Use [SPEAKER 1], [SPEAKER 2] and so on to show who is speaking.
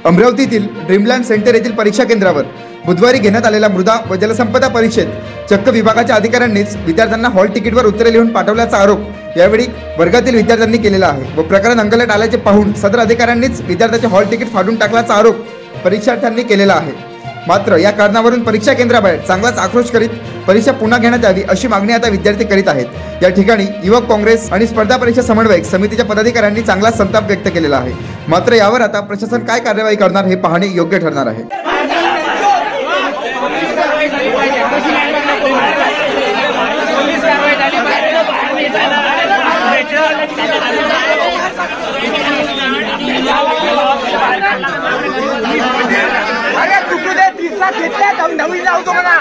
[SPEAKER 1] अमरावतीतील Dreamland centre येथील परीक्षा केंद्रावर बुधवारी घेण्यात आलेल्या मृदा व जलसंपदा परीक्षेत चक्क विभागाच्या अधिकाऱ्यांनीच विद्यार्थ्यांना हॉल तिकीटवर उत्तरे लिहून पाठवल्याचा आरोप यावेळी वर्गातील विद्यार्थ्यांनी केलेला आहे व प्रकरण अंगलट आल्याचे पाहून सदर अधिकाऱ्यांनीच विद्यार्थ्याचे हॉल तिकीट फाडून टाकल्याचा आरोप परीक्षार्थ्यांनी केलेला आहे। मात्र या कारणावरून परीक्षा केंद्राबाहेर चांगलाच आक्रोश करीत परीक्षा पुन्हा घेण्यात यावी अशी मागणी आता विद्यार्थी करीत आहेत। या ठिकाणी युवक काँग्रेस आणि स्पर्धा परीक्षा समन्वयक समितीच्या पदाधिकाऱ्यांनी चांगला संताप व्यक्त केलेला आहे। मात्र यावर आता प्रशासन काय कार्यवाही करणार हे पाहणे योग्य ठरणार आहे।
[SPEAKER 2] नवीन लावतो म्हणा